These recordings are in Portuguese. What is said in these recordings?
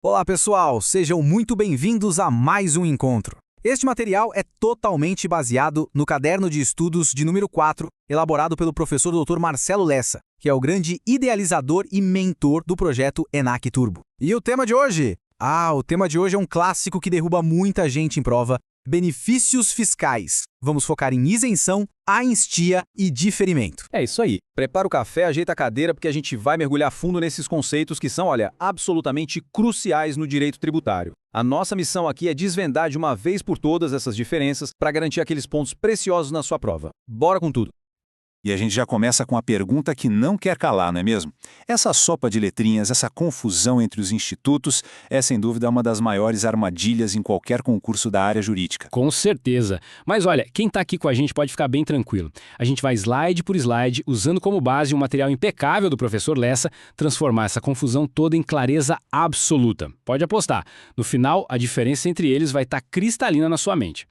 Olá, pessoal! Sejam muito bem-vindos a mais um encontro. Este material é totalmente baseado no caderno de estudos de número 4, elaborado pelo professor Dr. Marcelo Lessa, que é o grande idealizador e mentor do projeto ENAC Turbo. E o tema de hoje? O tema de hoje é um clássico que derruba muita gente em prova: benefícios fiscais. Vamos focar em isenção, anistia e diferimento. É isso aí. Prepara o café, ajeita a cadeira, porque a gente vai mergulhar fundo nesses conceitos que são, absolutamente cruciais no direito tributário. A nossa missão aqui é desvendar de uma vez por todas essas diferenças para garantir aqueles pontos preciosos na sua prova. Bora com tudo! E a gente já começa com a pergunta que não quer calar, não é mesmo? Essa sopa de letrinhas, essa confusão entre os institutos é, sem dúvida, uma das maiores armadilhas em qualquer concurso da área jurídica. Com certeza. Mas olha, quem está aqui com a gente pode ficar bem tranquilo. A gente vai slide por slide, usando como base um material impecável do professor Lessa, transformar essa confusão toda em clareza absoluta. Pode apostar. No final, a diferença entre eles vai estar cristalina na sua mente.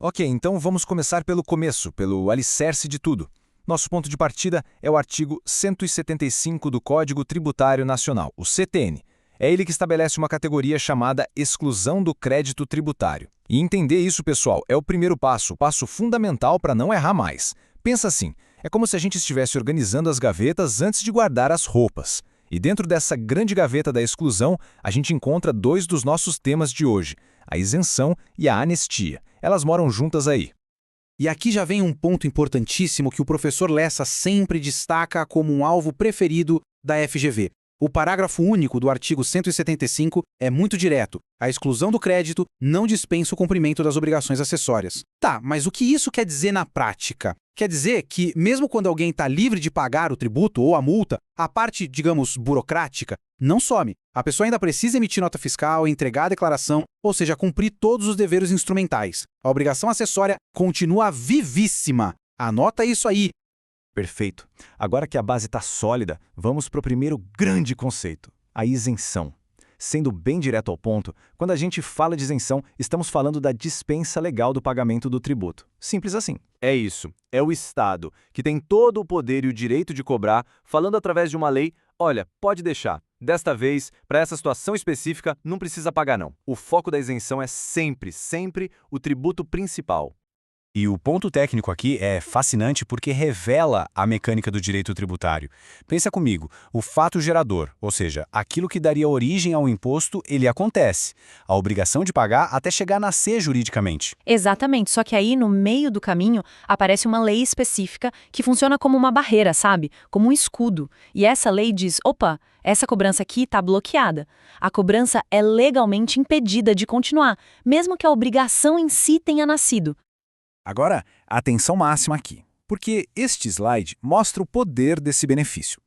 Ok, então vamos começar pelo começo, pelo alicerce de tudo. Nosso ponto de partida é o artigo 175 do Código Tributário Nacional, o CTN. É ele que estabelece uma categoria chamada exclusão do crédito tributário. E entender isso, pessoal, é o primeiro passo, o passo fundamental para não errar mais. Pensa assim, é como se a gente estivesse organizando as gavetas antes de guardar as roupas. E dentro dessa grande gaveta da exclusão, a gente encontra dois dos nossos temas de hoje, a isenção e a anistia. Elas moram juntas aí. E aqui já vem um ponto importantíssimo que o professor Lessa sempre destaca como um alvo preferido da FGV. O parágrafo único do artigo 175 é muito direto. A exclusão do crédito não dispensa o cumprimento das obrigações acessórias. Tá, mas o que isso quer dizer na prática? Quer dizer que, mesmo quando alguém está livre de pagar o tributo ou a multa, a parte, digamos, burocrática, não some. A pessoa ainda precisa emitir nota fiscal, entregar a declaração, ou seja, cumprir todos os deveres instrumentais. A obrigação acessória continua vivíssima. Anota isso aí. Perfeito. Agora que a base está sólida, vamos para o primeiro grande conceito, a isenção. Sendo bem direto ao ponto, quando a gente fala de isenção, estamos falando da dispensa legal do pagamento do tributo. Simples assim. É isso. É o Estado, que tem todo o poder e o direito de cobrar, falando através de uma lei: olha, pode deixar. Desta vez, para essa situação específica, não precisa pagar não. O foco da isenção é sempre o tributo principal. E o ponto técnico aqui é fascinante porque revela a mecânica do direito tributário. Pensa comigo, o fato gerador, ou seja, aquilo que daria origem ao imposto, ele acontece. A obrigação de pagar até chegar a nascer juridicamente. Exatamente, só que aí no meio do caminho aparece uma lei específica que funciona como uma barreira, sabe? Como um escudo. E essa lei diz, opa, essa cobrança aqui está bloqueada. A cobrança é legalmente impedida de continuar, mesmo que a obrigação em si tenha nascido. Agora, atenção máxima aqui, porque este slide mostra o poder desse benefício.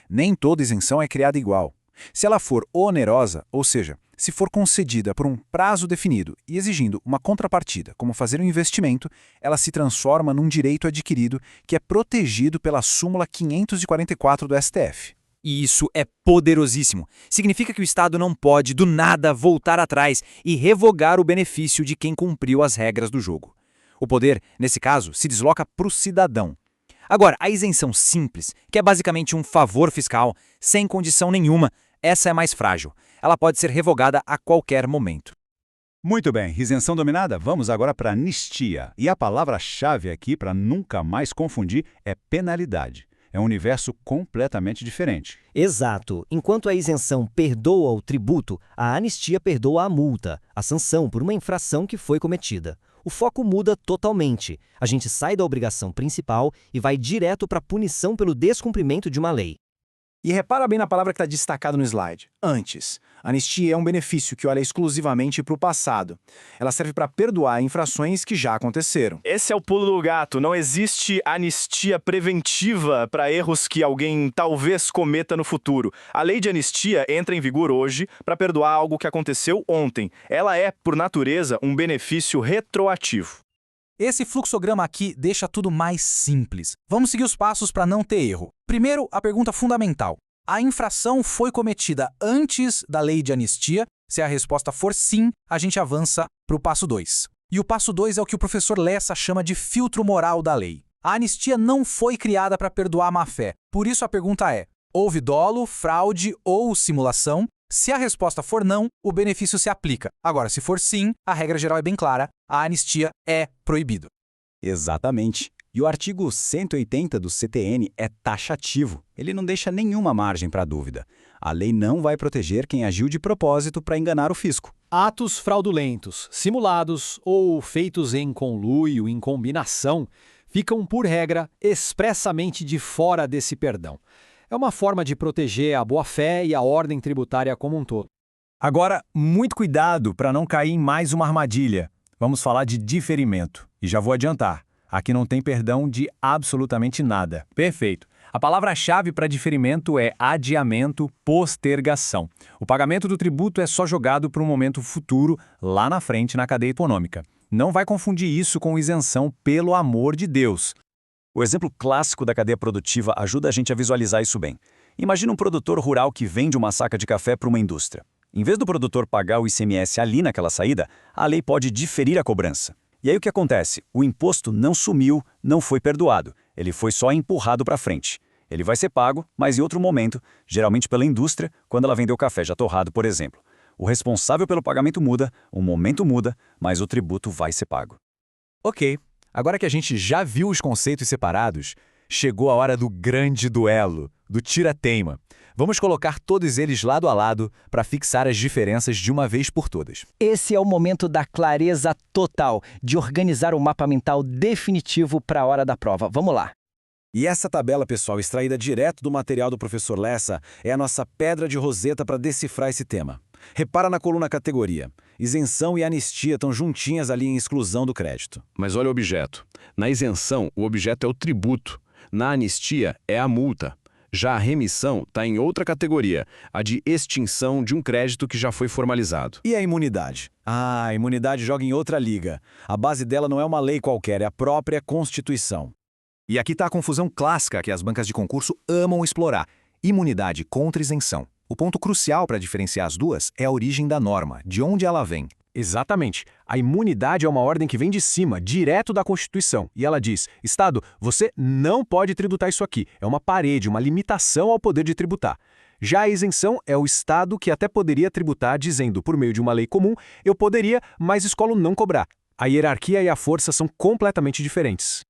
Nem toda isenção é criada igual. Se ela for onerosa, ou seja, se for concedida por um prazo definido e exigindo uma contrapartida, como fazer um investimento, ela se transforma num direito adquirido que é protegido pela súmula 544 do STF. E isso é poderosíssimo. Significa que o Estado não pode, do nada, voltar atrás e revogar o benefício de quem cumpriu as regras do jogo. O poder, nesse caso, se desloca para o cidadão. Agora, a isenção simples, que é basicamente um favor fiscal, sem condição nenhuma, essa é mais frágil. Ela pode ser revogada a qualquer momento. Muito bem, isenção dominada, vamos agora para anistia. E a palavra-chave aqui, para nunca mais confundir, é penalidade. É um universo completamente diferente. Exato. Enquanto a isenção perdoa o tributo, a anistia perdoa a multa, a sanção por uma infração que foi cometida. O foco muda totalmente. A gente sai da obrigação principal e vai direto para a punição pelo descumprimento de uma lei. E repara bem na palavra que está destacada no slide. Antes. Anistia é um benefício que olha exclusivamente para o passado. Ela serve para perdoar infrações que já aconteceram. Esse é o pulo do gato. Não existe anistia preventiva para erros que alguém talvez cometa no futuro. A lei de anistia entra em vigor hoje para perdoar algo que aconteceu ontem. Ela é, por natureza, um benefício retroativo. Esse fluxograma aqui deixa tudo mais simples. Vamos seguir os passos para não ter erro. Primeiro, a pergunta fundamental. A infração foi cometida antes da lei de anistia? Se a resposta for sim, a gente avança para o passo 2. E o passo 2 é o que o professor Lessa chama de filtro moral da lei. A anistia não foi criada para perdoar a má-fé. Por isso a pergunta é: houve dolo, fraude ou simulação? Se a resposta for não, o benefício se aplica. Agora, se for sim, a regra geral é bem clara, a anistia é proibido. Exatamente. E o artigo 180 do CTN é taxativo. Ele não deixa nenhuma margem para dúvida. A lei não vai proteger quem agiu de propósito para enganar o fisco. Atos fraudulentos, simulados ou feitos em conluio, em combinação, ficam, por regra, expressamente de fora desse perdão. É uma forma de proteger a boa-fé e a ordem tributária como um todo. Agora, muito cuidado para não cair em mais uma armadilha. Vamos falar de diferimento. E já vou adiantar. Aqui não tem perdão de absolutamente nada. Perfeito. A palavra-chave para diferimento é adiamento, postergação. O pagamento do tributo é só jogado para um momento futuro, lá na frente na cadeia econômica. Não vai confundir isso com isenção, pelo amor de Deus. O exemplo clássico da cadeia produtiva ajuda a gente a visualizar isso bem. Imagina um produtor rural que vende uma saca de café para uma indústria. Em vez do produtor pagar o ICMS ali naquela saída, a lei pode diferir a cobrança. E aí o que acontece? O imposto não sumiu, não foi perdoado. Ele foi só empurrado para frente. Ele vai ser pago, mas em outro momento, geralmente pela indústria, quando ela vendeu café já torrado, por exemplo. O responsável pelo pagamento muda, o momento muda, mas o tributo vai ser pago. Ok, agora que a gente já viu os conceitos separados, chegou a hora do grande duelo, do tira-teima. Vamos colocar todos eles lado a lado para fixar as diferenças de uma vez por todas. Esse é o momento da clareza total, de organizar o mapa mental definitivo para a hora da prova. Vamos lá. E essa tabela, pessoal, extraída direto do material do professor Lessa, é a nossa pedra de roseta para decifrar esse tema. Repara na coluna categoria. Isenção e anistia estão juntinhas ali em exclusão do crédito. Mas olha o objeto. Na isenção, o objeto é o tributo. Na anistia, é a multa. Já a remissão está em outra categoria, a de extinção de um crédito que já foi formalizado. E a imunidade? A imunidade joga em outra liga. A base dela não é uma lei qualquer, é a própria Constituição. E aqui está a confusão clássica que as bancas de concurso amam explorar. Imunidade contra isenção. O ponto crucial para diferenciar as duas é a origem da norma, de onde ela vem. Exatamente. A imunidade é uma ordem que vem de cima, direto da Constituição. E ela diz, Estado, você não pode tributar isso aqui. É uma parede, uma limitação ao poder de tributar. Já a isenção é o Estado que até poderia tributar dizendo, por meio de uma lei comum, eu poderia, mas escolho não cobrar. A hierarquia e a força são completamente diferentes.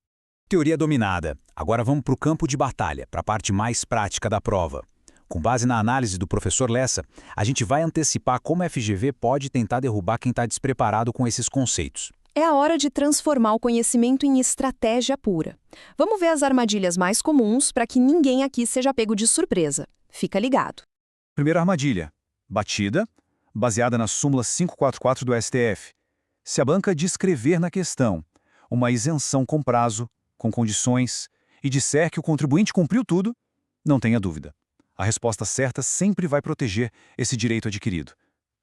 Teoria dominada. Agora vamos para o campo de batalha, para a parte mais prática da prova. Com base na análise do professor Lessa, a gente vai antecipar como a FGV pode tentar derrubar quem está despreparado com esses conceitos. É a hora de transformar o conhecimento em estratégia pura. Vamos ver as armadilhas mais comuns para que ninguém aqui seja pego de surpresa. Fica ligado. Primeira armadilha. Batida, baseada na súmula 544 do STF. Se a banca descrever na questão uma isenção com prazo, com condições, e disser que o contribuinte cumpriu tudo, não tenha dúvida. A resposta certa sempre vai proteger esse direito adquirido.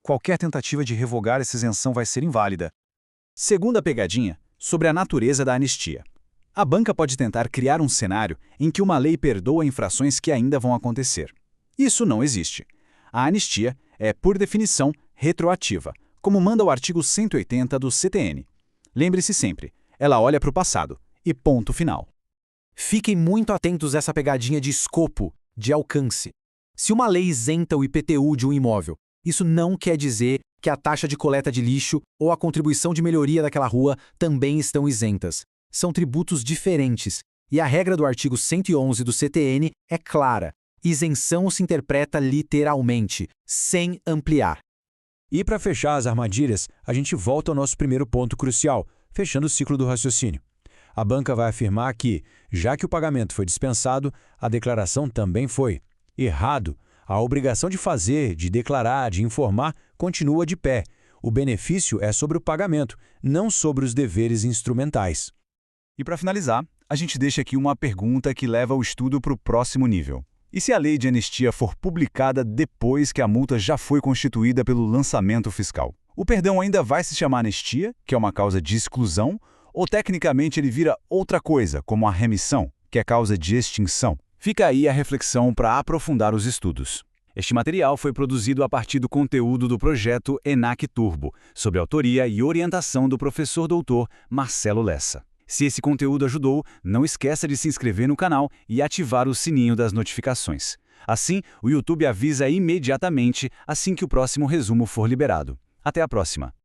Qualquer tentativa de revogar essa isenção vai ser inválida. Segunda pegadinha, sobre a natureza da anistia. A banca pode tentar criar um cenário em que uma lei perdoa infrações que ainda vão acontecer. Isso não existe. A anistia é, por definição, retroativa, como manda o artigo 180 do CTN. Lembre-se sempre, ela olha para o passado e ponto final. Fiquem muito atentos a essa pegadinha de escopo, de alcance. Se uma lei isenta o IPTU de um imóvel, isso não quer dizer que a taxa de coleta de lixo ou a contribuição de melhoria daquela rua também estão isentas. São tributos diferentes, e a regra do artigo 111 do CTN é clara. Isenção se interpreta literalmente, sem ampliar. E para fechar as armadilhas, a gente volta ao nosso primeiro ponto crucial, fechando o ciclo do raciocínio. A banca vai afirmar que, já que o pagamento foi dispensado, a declaração também foi. Errado. A obrigação de fazer, de declarar, de informar, continua de pé. O benefício é sobre o pagamento, não sobre os deveres instrumentais. E para finalizar, a gente deixa aqui uma pergunta que leva o estudo para o próximo nível. E se a lei de anistia for publicada depois que a multa já foi constituída pelo lançamento fiscal? O perdão ainda vai se chamar anistia, que é uma causa de exclusão, ou tecnicamente ele vira outra coisa, como a remissão, que é causa de extinção? Fica aí a reflexão para aprofundar os estudos. Este material foi produzido a partir do conteúdo do projeto ENAC Turbo, sob autoria e orientação do professor doutor Marcelo Lessa. Se esse conteúdo ajudou, não esqueça de se inscrever no canal e ativar o sininho das notificações. Assim, o YouTube avisa imediatamente assim que o próximo resumo for liberado. Até a próxima!